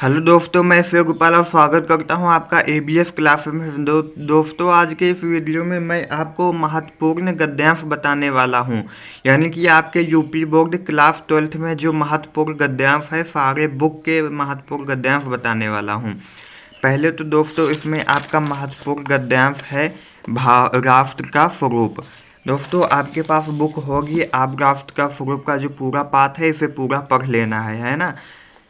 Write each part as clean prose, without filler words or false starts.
Hello दोस्तों, मैं शिव गोपाल और स्वागत करता हूं आपका एबीएस क्लास में। दोस्तों, आज के इस वीडियो में मैं आपको महत्वपूर्ण गद्यांश बताने वाला हूं। यानी कि आपके यूपी बोर्ड क्लास 12th में जो महत्वपूर्ण गद्यांश है, सारे बुक के महत्वपूर्ण गद्यांश बताने वाला हूं। पहले तो दोस्तों इसमें आपका महत्वपूर्ण गद्यांश है राष्ट्र का स्वरूप। दोस्तों, आपके पास बुक होगी, आप राष्ट्र का स्वरूप का जो पूरा पाठ है इसे पूरा पढ़ लेना है ना।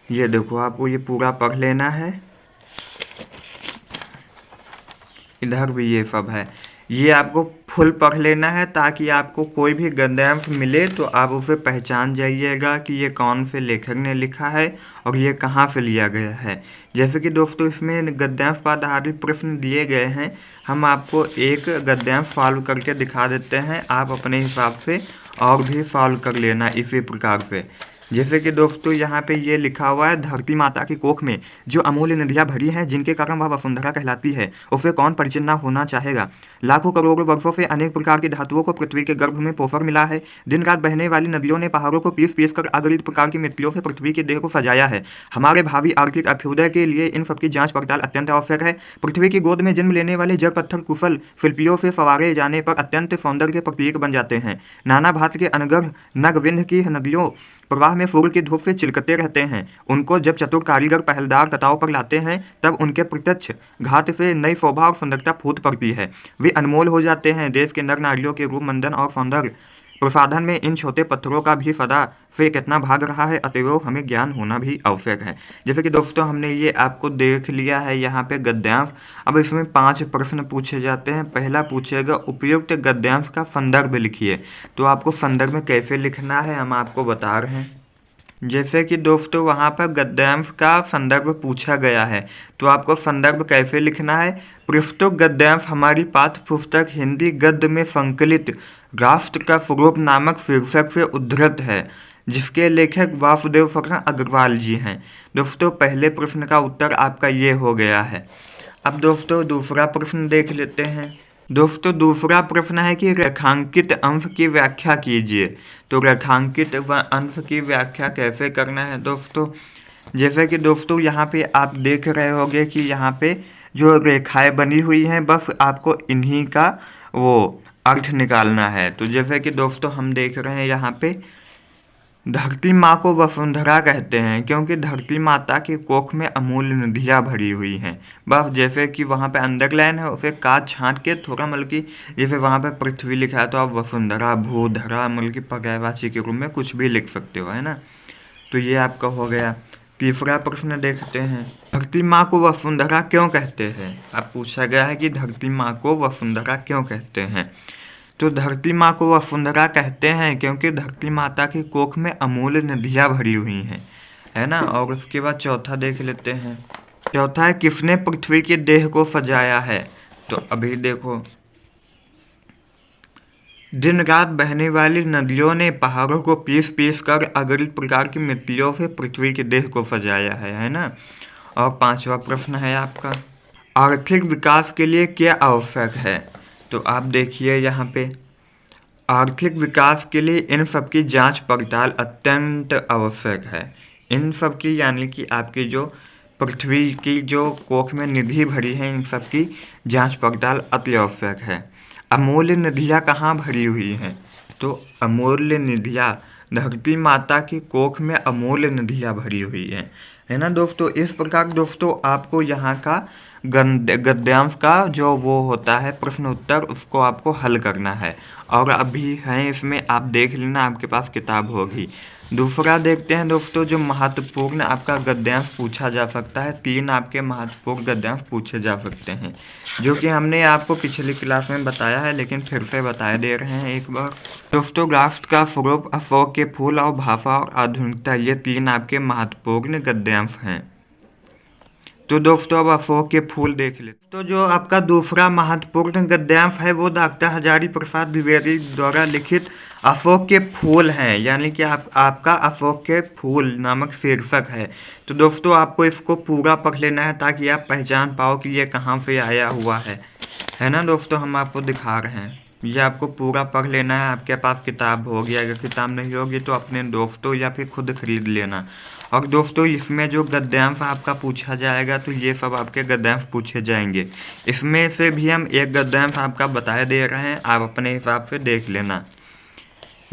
ये देखो, आपको ये पूरा पढ़ लेना है। इधर भी ये सब है, ये आपको फुल पढ़ लेना है ताकि आपको कोई भी गद्यांश मिले तो आप उसे पहचान जाइएगा कि ये कौन से लेखक ने लिखा है और ये कहाँ से लिया गया है। जैसे कि दोस्तों इसमें गद्यांश पर आधारित प्रश्न दिए गए हैं, हम आपको एक गद्यांश सॉल्व करके दिखा देते हैं, आप अपने हिसाब से और भी सॉल्व कर लेना इसी प्रकार से। जैसे कि दोस्तों यहाँ पे ये लिखा हुआ है, धरती माता की कोख में जो अमूल्य नदियाँ भरी हैं, जिनके कारण वह वसुंधरा कहलाती है, उसे कौन परिचिन्न होना चाहेगा। लाखों करोड़ों वर्षों से अनेक प्रकार की धातुओं को पृथ्वी के गर्भ में पोषण मिला है। दिन रात बहने वाली नदियों ने पहाड़ों को पीस पीस कर अगणित प्रकार की मिट्टियों से पृथ्वी के देह को सजाया है। हमारे भावी आर्थिक अभ्युदय के लिए इन सबकी जांच पड़ताल अत्यंत आवश्यक है। पृथ्वी की गोद में जन्म लेने वाले जड़ पत्थर कुशल शिल्पियों से संवारे जाने पर अत्यंत सौंदर्य के प्रतीक बन जाते हैं। नाना भांति के अनगढ़ नगविंध की नदियों प्रवाह में सूर्य की धूप से चिलकते रहते हैं। उनको जब चतुर कारीगर पहलदार कताओं पर लाते हैं, तब उनके प्रत्यक्ष घात से नई शोभा और सुंदरता फूट पड़ती है। वे अनमोल हो जाते हैं। देश के नर नारियों के रूप मंदन और सौंदर्य प्रसाधन में इन छोटे पत्थरों का भी सदा से कितना भाग रहा है, अतएव हमें ज्ञान होना भी आवश्यक है। जैसे कि दोस्तों हमने ये आपको देख लिया है यहाँ पे गद्यांश। अब इसमें 5 प्रश्न पूछे जाते हैं। पहला पूछेगा, उपयुक्त गद्यांश का संदर्भ लिखिए। तो आपको संदर्भ में कैसे लिखना है हम आपको बता रहे हैं। जैसे कि दोस्तों वहाँ पर गद्यांश का संदर्भ पूछा गया है, तो आपको संदर्भ कैसे लिखना है। प्रस्तुत गद्यांश हमारी पाठ्य पुस्तक हिंदी गद्य में संकलित राष्ट्र का स्वरूप नामक शीर्षक से उद्धृत है, जिसके लेखक वासुदेव शरण अग्रवाल जी हैं। दोस्तों पहले प्रश्न का उत्तर आपका ये हो गया है। अब दोस्तों दूसरा प्रश्न देख लेते हैं। दोस्तों दूसरा प्रश्न है कि रेखांकित अंश की व्याख्या कीजिए। तो रेखांकित अंश की व्याख्या कैसे करना है दोस्तों। जैसे कि दोस्तों यहाँ पे आप देख रहे होंगे कि यहाँ पे जो रेखाएं बनी हुई हैं, बस आपको इन्हीं का वो अर्थ निकालना है। तो जैसे कि दोस्तों हम देख रहे हैं यहाँ पे, धरती माँ को वसुंधरा कहते हैं क्योंकि धरती माता की कोख में अमूल्य नदियाँ भरी हुई हैं। बस जैसे कि वहाँ पे अंडरलाइन है, उसे काट छांट के थोड़ा मतलब कि जैसे वहाँ पे पृथ्वी लिखा है तो आप वसुंधरा भूधरा मतलब कि पर्यायवाची के रूप में कुछ भी लिख सकते हो, है ना। तो ये आपका हो गया। तीसरा प्रश्न देखते हैं, धरती माँ को वसुंधरा क्यों कहते हैं। अब पूछा गया है कि धरती माँ को वसुंधरा क्यों कहते हैं। तो धरती माँ को वसुंधरा कहते हैं क्योंकि धरती माता की कोख में अमूल्य नदियाँ भरी हुई हैं, है ना। और उसके बाद चौथा देख लेते हैं। चौथा है, किसने पृथ्वी के देह को सजाया है। तो अभी देखो, दिन रात बहने वाली नदियों ने पहाड़ों को पीस पीस कर अगणित प्रकार की मिट्टियों से पृथ्वी के देह को सजाया है ना। और पांचवा प्रश्न है आपका, आर्थिक विकास के लिए क्या आवश्यक है। तो आप देखिए यहाँ पे, आर्थिक विकास के लिए इन सब की जांच पड़ताल अत्यंत आवश्यक है। इन सब की यानी कि आपकी जो पृथ्वी की जो कोख में निधि भरी है, इन सब की जांच पड़ताल अति आवश्यक है। अमूल्य निधियाँ कहाँ भरी हुई हैं। तो अमूल्य निधियाँ धरती माता की कोख में अमूल्य निधियाँ भरी हुई हैं, है ना दोस्तों। इस प्रकार दोस्तों आपको यहाँ का गद्यांश का जो वो होता है प्रश्न उत्तर, उसको आपको हल करना है। और अभी है इसमें आप देख लेना, आपके पास किताब होगी। दूसरा देखते हैं दोस्तों, जो महत्वपूर्ण आपका गद्यांश पूछा जा सकता है। 3 आपके महत्वपूर्ण गद्यांश पूछे जा सकते हैं, जो कि हमने आपको पिछली क्लास में बताया है, लेकिन फिर से बता दे रहे हैं एक बार। दोस्तों राष्ट्र का स्वरूप, अशोक के फूल और भाषा और आधुनिकता, ये 3 आपके महत्वपूर्ण गद्यांश हैं। तो दोस्तों अब अशोक के फूल देख लेते। तो जो आपका दूसरा महत्वपूर्ण गद्यांश है वो डॉक्टर हजारी प्रसाद द्विवेदी द्वारा लिखित अशोक के फूल हैं, यानी कि आपका अशोक के फूल नामक शीर्षक है। तो दोस्तों आपको इसको पूरा पढ़ लेना है ताकि आप पहचान पाओ कि ये कहाँ से आया हुआ है ना दोस्तों। हम आपको दिखा रहे हैं। ये आपको पूरा पढ़ लेना है। आपके पास किताब होगी, अगर किताब नहीं होगी तो अपने दोस्तों या फिर खुद खरीद लेना। और दोस्तों इसमें जो गद्यांश आपका पूछा जाएगा तो ये सब आपके गद्यांश पूछे जाएंगे। इसमें से भी हम एक गद्यांश आपका बता दे रहे हैं, आप अपने हिसाब से देख लेना।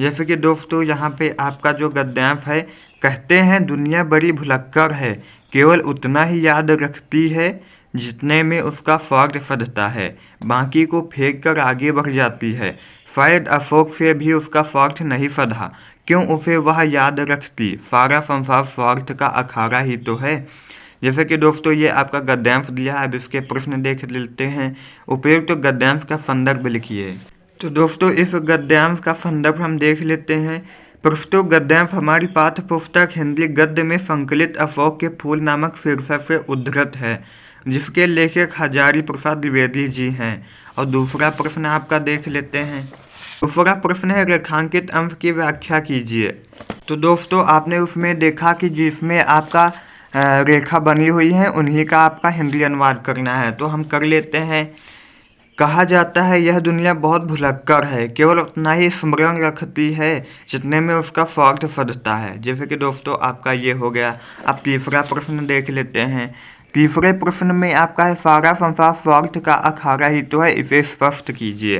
जैसे कि दोस्तों यहाँ पे आपका जो गद्यांश है, कहते हैं दुनिया बड़ी भुलक्कड़ है, केवल उतना ही याद रखती है जितने में उसका फर्ज फंदता है, बाकी को फेंक कर आगे बढ़ जाती है। शायद अशोक से भी उसका फर्ज नहीं फंदा, क्यों उसे वह याद रखती, सारा संसार स्वार्थ का अखाड़ा ही तो है। जैसे कि दोस्तों ये आपका गद्यांश दिया है, अब इसके प्रश्न देख लेते हैं। उपयुक्त तो गद्यांश का संदर्भ लिखिए। तो दोस्तों इस गद्यांश का संदर्भ हम देख लेते हैं। प्रस्तुत गद्यांश हमारी पाठ्य पुस्तक हिंदी गद्य में संकलित अशोक के फूल नामक शीर्षक से उद्धृत है, जिसके लेखक हजारी प्रसाद द्विवेदी जी हैं। और दूसरा प्रश्न आपका देख लेते हैं। दूसरा प्रश्न है रेखांकित अंश की व्याख्या कीजिए। तो दोस्तों आपने उसमें देखा कि जिसमें आपका रेखा बनी हुई है उन्हीं का आपका हिंदी अनुवाद करना है, तो हम कर लेते हैं। कहा जाता है यह दुनिया बहुत भुलक्कड़ है, केवल उतना ही स्मरण रखती है जितने में उसका फर्ज फंदता है। जैसे कि दोस्तों आपका ये हो गया। अब तीसरा प्रश्न देख लेते हैं। तीसरे प्रश्न में आपका है सारा संसार स्वार्थ का अखाड़ा ही तो है, इसे स्पष्ट कीजिए।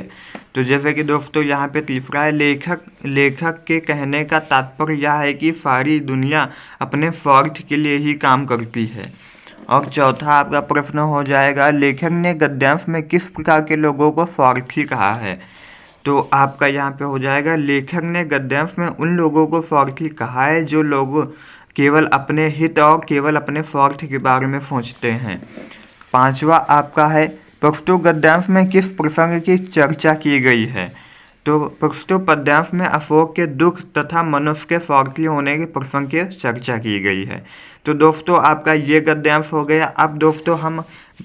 तो जैसे कि दोस्तों यहाँ पे तीसरा है लेखक के कहने का तात्पर्य यह है कि सारी दुनिया अपने स्वार्थ के लिए ही काम करती है। और चौथा आपका प्रश्न हो जाएगा लेखक ने गद्यांश में किस प्रकार के लोगों को स्वार्थी कहा है। तो आपका यहाँ पे हो जाएगा लेखक ने गद्यांश में उन लोगों को स्वार्थी कहा है जो लोग केवल अपने हित और केवल अपने स्वार्थ के बारे में सोचते हैं। पांचवा आपका है प्रस्तुत गद्यांश में किस प्रसंग की चर्चा की गई है। तो प्रस्तुत पद्यांश में अशोक के दुख तथा मनुष्य के स्वार्थी होने के प्रसंग की चर्चा की गई है। तो दोस्तों आपका ये गद्यांश हो गया। अब दोस्तों हम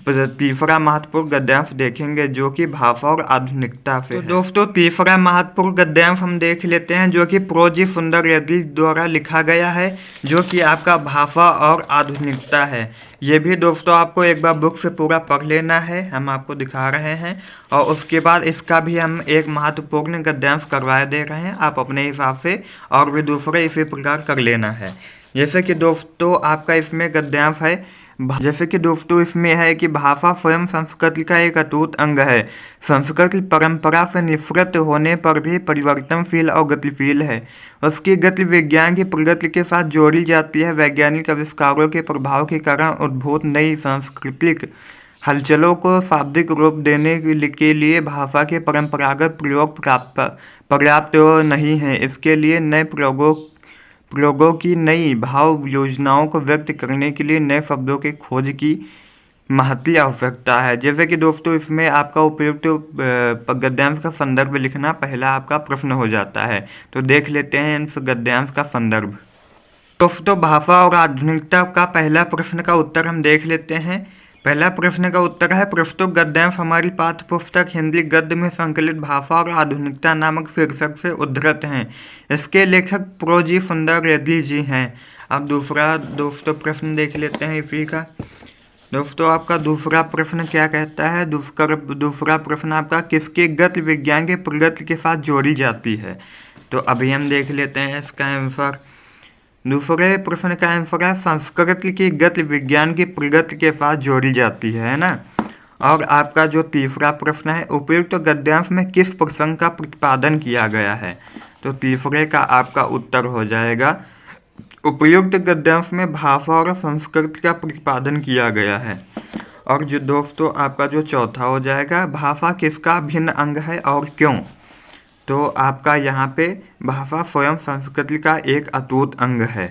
तीसरा महत्वपूर्ण गद्यांश देखेंगे जो कि भाषा और आधुनिकता से। तो दोस्तों तीसरा महत्वपूर्ण गद्यांश हम देख लेते हैं जो कि प्रोजी सुंदर यदि द्वारा लिखा गया है, जो कि आपका भाषा और आधुनिकता है। ये भी दोस्तों आपको एक बार बुक से पूरा पढ़ लेना है, हम आपको दिखा रहे हैं। और उसके बाद इसका भी हम एक महत्वपूर्ण गद्यांश करवा दे रहे हैं, आप अपने हिसाब से और भी दूसरे इसी प्रकार कर लेना है। जैसे कि दोस्तों आपका इसमें गद्यांश है, जैसे कि दोस्तों इसमें है कि भाषा स्वयं संस्कृति का एक अटूट अंग है, संस्कृति परंपरा से निवृत्त होने पर भी परिवर्तनशील और गतिशील है। उसकी गति विज्ञान की प्रगति के साथ जोड़ी जाती है। वैज्ञानिक आविष्कारों के प्रभाव के कारण उद्भूत नई सांस्कृतिक हलचलों को शाब्दिक रूप देने के लिए भाषा के परंपरागत प्रयोग पर्याप्त नहीं है। इसके लिए नए प्रयोगों की नई भाव योजनाओं को व्यक्त करने के लिए नए शब्दों की खोज की महती आवश्यकता है। जैसे कि दोस्तों इसमें आपका उपयुक्त गद्यांश का संदर्भ लिखना पहला आपका प्रश्न हो जाता है। तो देख लेते हैं इस गद्यांश का संदर्भ। दोस्तों भाषा और आधुनिकता का पहला प्रश्न का उत्तर हम देख लेते हैं। पहला प्रश्न का उत्तर है प्रस्तुत गद्यांश हमारी पाठ्य पुस्तक हिंदी गद्य में संकलित भाषा और आधुनिकता नामक शीर्षक से उद्धृत हैं। इसके लेखक प्रोजी सुंदर यदि जी हैं। अब दूसरा दोस्तों प्रश्न देख लेते हैं इसी का। दोस्तों आपका दूसरा प्रश्न क्या कहता है। दूसरा प्रश्न आपका किसकी गति विज्ञान के प्रगति के साथ जोड़ी जाती है। तो अभी हम देख लेते हैं इसका आंसर। दूसरे प्रश्न का आंसर है संस्कृति की गति विज्ञान की प्रगति के साथ जोड़ी जाती है ना। और आपका जो तीसरा प्रश्न है उपयुक्त तो गद्यांश में किस प्रसंग का प्रतिपादन किया गया है। तो तीसरे का आपका उत्तर हो जाएगा उपयुक्त गद्यांश में भाषा और संस्कृति का प्रतिपादन किया गया है। और जो दोस्तों आपका जो चौथा हो जाएगा भाषा किसका भिन्न अंग है और क्यों। तो आपका यहाँ पे भाषा स्वयं संस्कृति का एक अटूट अंग है।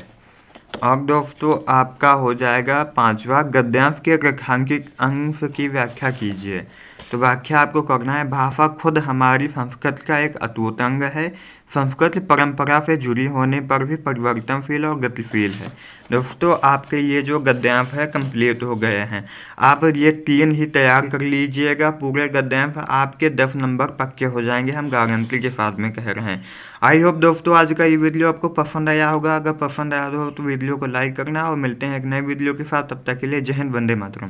और दोस्तों आपका हो जाएगा पांचवा गद्यांश के रेखांकित अंश की व्याख्या कीजिए। तो व्याख्या आपको करना है भाषा खुद हमारी संस्कृति का एक अटूट अंग है, संस्कृति परंपरा से जुड़ी होने पर भी परिवर्तनशील और गतिशील है। दोस्तों आपके ये जो गद्यांश है कंप्लीट हो गए हैं। आप ये 3 ही तैयार कर लीजिएगा। पूरे गद्यांश आपके 10 नंबर पक्के हो जाएंगे, हम गारंटी के साथ में कह रहे हैं। आई होप दोस्तों आज का ये वीडियो आपको पसंद आया होगा। अगर पसंद आया हो तो वीडियो को लाइक करना और मिलते हैं एक नए वीडियो के साथ। तब तक के लिए जय हिंद, वंदे मातरम।